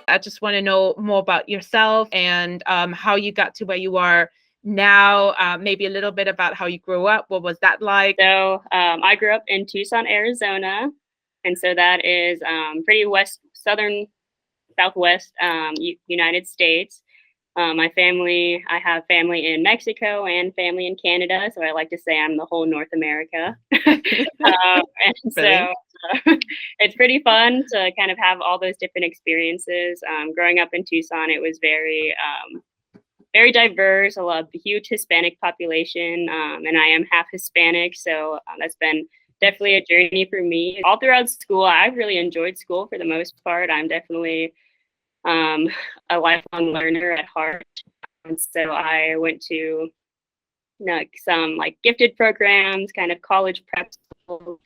I just want to know more about yourself and how you got to where you are now, maybe a little bit about how you grew up. What was that like? So I grew up in Tucson, Arizona. And so that is pretty southwest United States. I have family in Mexico and family in Canada. So I like to say I'm the whole North America. And so it's pretty fun to kind of have all those different experiences. Growing up in Tucson, it was very diverse, a huge Hispanic population, and I am half Hispanic. So that's been definitely a journey for me. All throughout school, I've really enjoyed school for the most part. I'm definitely a lifelong learner at heart. And so I went to some like gifted programs, kind of college prep school.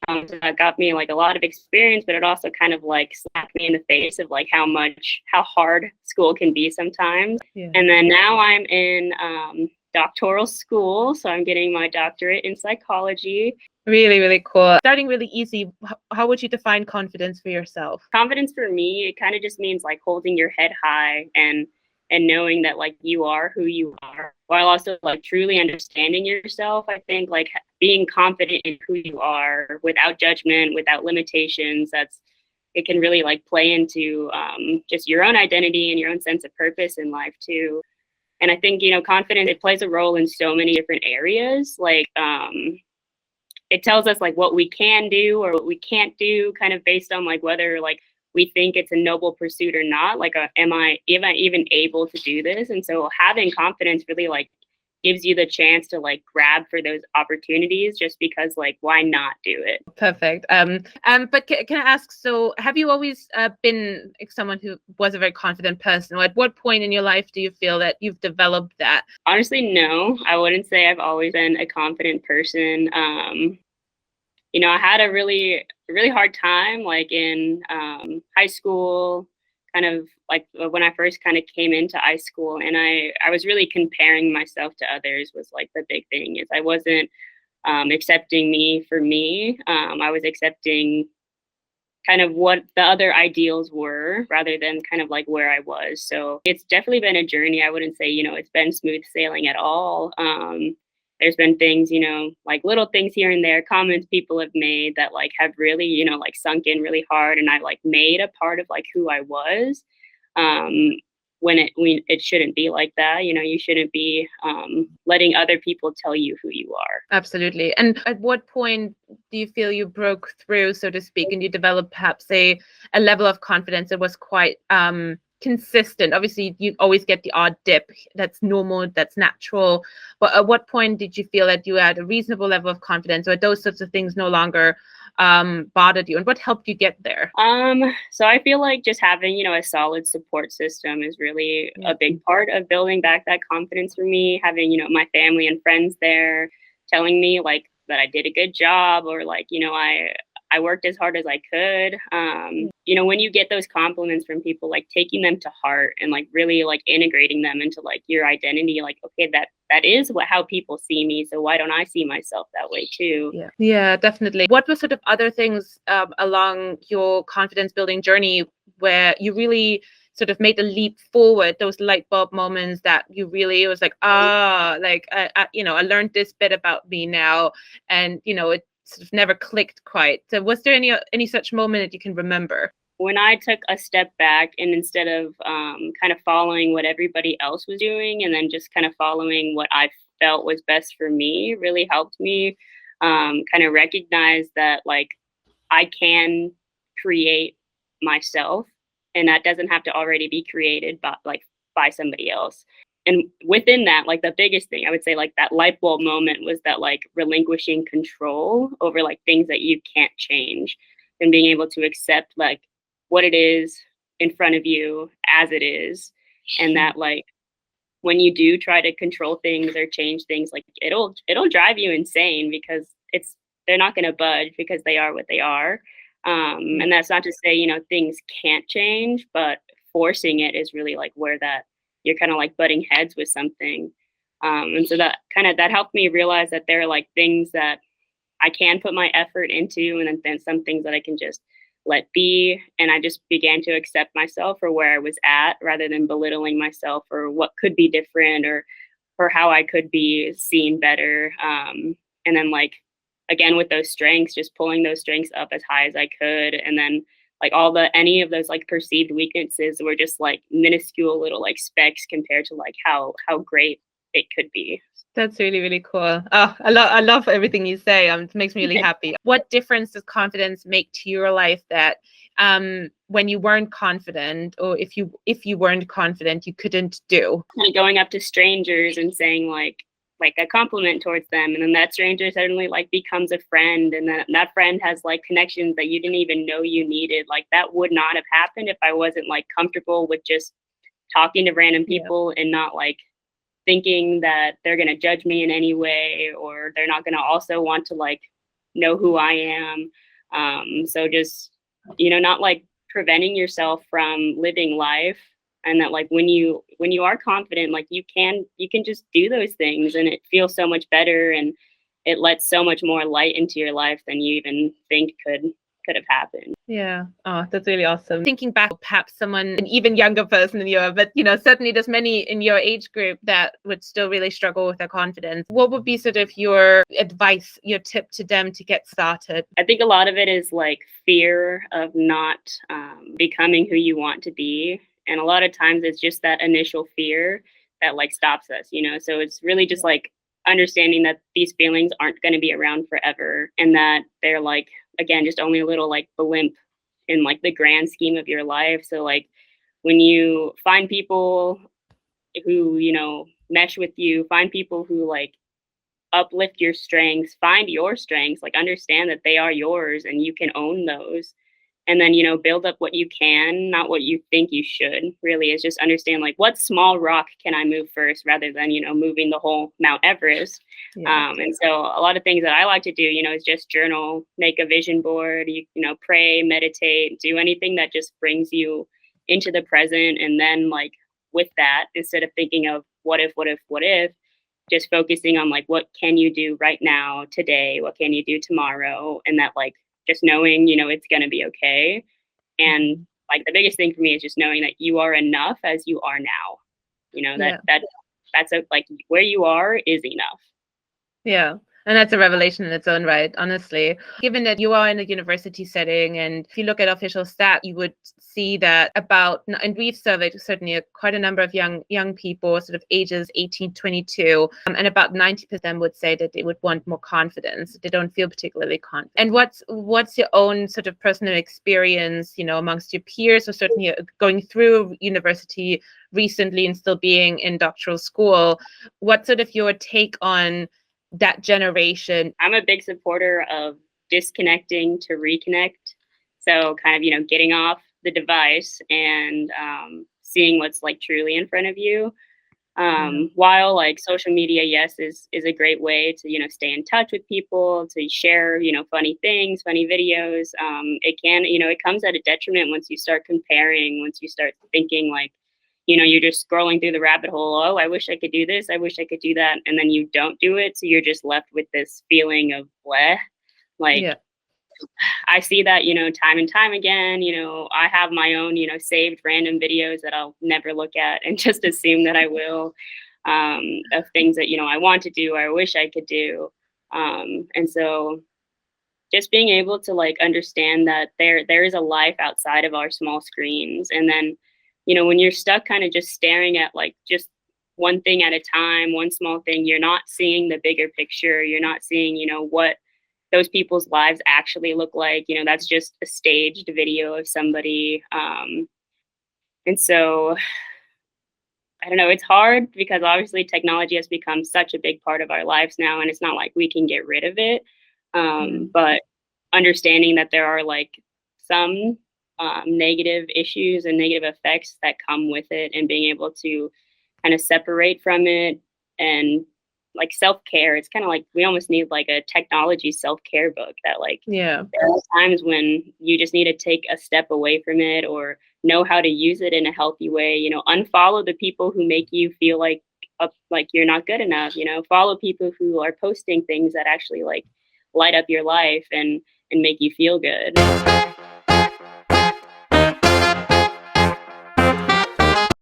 So that got me like a lot of experience, but it also kind of like slapped me in the face of like how hard school can be sometimes. Yeah. And then now I'm in doctoral school, so I'm getting my doctorate in psychology. Really, really cool. Starting really easy, how would you define confidence for yourself? Confidence for me, it kind of just means like holding your head high and knowing that like you are who you are, while also like truly understanding yourself. I think like being confident in who you are without judgment, without limitations, it can really like play into just your own identity and your own sense of purpose in life too. And I think, confidence, it plays a role in so many different areas. Like it tells us like what we can do or what we can't do, kind of based on like whether like we think it's a noble pursuit or not. Like, am I even able to do this? And so having confidence really like gives you the chance to like grab for those opportunities, just because like, why not do it? Perfect. But can I ask, so have you always been someone who was a very confident person? Or at what point in your life do you feel that you've developed that? Honestly, no, I wouldn't say I've always been a confident person. I had a really, really hard time like in high school, kind of like when I first kind of came into high school, and I was really comparing myself to others was like the big thing. Is I wasn't accepting me for me. I was accepting kind of what the other ideals were rather than kind of like where I was. So it's definitely been a journey. I wouldn't say, it's been smooth sailing at all. There's been things, like little things here and there, comments people have made that like have really, like sunk in really hard, and I like made a part of like who I was. When it shouldn't be like that. You shouldn't be letting other people tell you who you are. Absolutely. And at what point do you feel you broke through, so to speak, and you developed perhaps a level of confidence that was quite consistent? Obviously, you always get the odd dip. That's normal, that's natural. But at what point did you feel that you had a reasonable level of confidence, or those sorts of things no longer bothered you, and what helped you get there? So I feel like just having, a solid support system is really a big part of building back that confidence for me. Having, my family and friends there telling me like that I did a good job, or like, I worked as hard as I could. When you get those compliments from people, like taking them to heart and like really like integrating them into like your identity, like, okay, that is how people see me. So why don't I see myself that way too? Yeah, definitely. What were sort of other things along your confidence building journey where you really sort of made a leap forward, those light bulb moments that you really, it was like, I learned this bit about me now, and, it sort of never clicked quite. So was there any such moment that you can remember? When I took a step back, and instead of kind of following what everybody else was doing, and then just kind of following what I felt was best for me, really helped me kind of recognize that like I can create myself, and that doesn't have to already be created by somebody else. And within that, like the biggest thing I would say, like that light bulb moment was that like relinquishing control over like things that you can't change, and being able to accept like what it is in front of you as it is. And that like when you do try to control things or change things, like it'll drive you insane, because they're not going to budge, because they are what they are. And that's not to say, things can't change, but forcing it is really like where that you're kind of like butting heads with something. And so that helped me realize that there are like things that I can put my effort into, and then some things that I can just let be. And I just began to accept myself for where I was at rather than belittling myself for what could be different or how I could be seen better. And then like again with those strengths, just pulling those strengths up as high as I could. And then like any of those like perceived weaknesses were just like minuscule little like specks compared to like how great it could be. That's really, really cool. Oh, I love everything you say. It makes me really happy. What difference does confidence make to your life that when you weren't confident, or if you weren't confident, you couldn't do? Like going up to strangers and saying like a compliment towards them, and then that stranger suddenly like becomes a friend, and then that friend has like connections that you didn't even know you needed. Like that would not have happened if I wasn't like comfortable with just talking to random people and not like thinking that they're going to judge me in any way, or they're not going to also want to like know who I am. So just, not like preventing yourself from living life. And that like when you are confident, like you can just do those things, and it feels so much better, and it lets so much more light into your life than you even think could have happened. Yeah. Oh, that's really awesome. Thinking back, perhaps an even younger person than you are, but certainly there's many in your age group that would still really struggle with their confidence. What would be sort of your advice, your tip to them to get started? I think a lot of it is like fear of not becoming who you want to be. And a lot of times it's just that initial fear that like stops us, So it's really just like understanding that these feelings aren't going to be around forever, and that they're like, again, just only a little like blimp in like the grand scheme of your life. So like when you find people who, mesh with you, find people who like uplift your strengths, find your strengths, like understand that they are yours and you can own those. And then, build up what you can, not what you think you should. Really is just understand like what small rock can I move first rather than, moving the whole Mount Everest. Yeah. And so a lot of things that I like to do, is just journal, make a vision board, pray, meditate, do anything that just brings you into the present. And then like with that, instead of thinking of what if, just focusing on like, what can you do right now, today? What can you do tomorrow? And that like, just knowing, it's going to be okay. And like the biggest thing for me is just knowing that you are enough as you are now, that's like where you are is enough. Yeah. And that's a revelation in its own right, honestly. Given that you are in a university setting, and if you look at official stats, you would see that and we've surveyed certainly quite a number of young people, sort of ages 18 to 22, and about 90% of them would say that they would want more confidence. They don't feel particularly confident. And what's your own sort of personal experience, amongst your peers, or certainly going through university recently and still being in doctoral school? What's sort of your take on that generation? I'm a big supporter of disconnecting to reconnect. So kind of, getting off the device and seeing what's like truly in front of you. While like social media, yes, is a great way to, stay in touch with people, to share, funny things, funny videos. It can, it comes at a detriment once you start comparing, once you start thinking like, you're just scrolling through the rabbit hole. Oh, I wish I could do this. I wish I could do that. And then you don't do it. So you're just left with this feeling of bleh. Like, I see that, time and time again. I have my own, saved random videos that I'll never look at and just assume that I will, of things that, I want to do or I wish I could do. And so just being able to like understand that there is a life outside of our small screens. And then, when you're stuck kind of just staring at like just one thing at a time, one small thing, you're not seeing the bigger picture. You're not seeing, what those people's lives actually look like. That's just a staged video of somebody. And so I don't know, it's hard because obviously technology has become such a big part of our lives now, and it's not like we can get rid of it. But understanding that there are like some negative issues and negative effects that come with it, and being able to kind of separate from it. And like self-care, it's kind of like we almost need like a technology self-care book that like there are times when you just need to take a step away from it or know how to use it in a healthy way. Unfollow the people who make you feel like you're not good enough. Follow people who are posting things that actually like light up your life and make you feel good.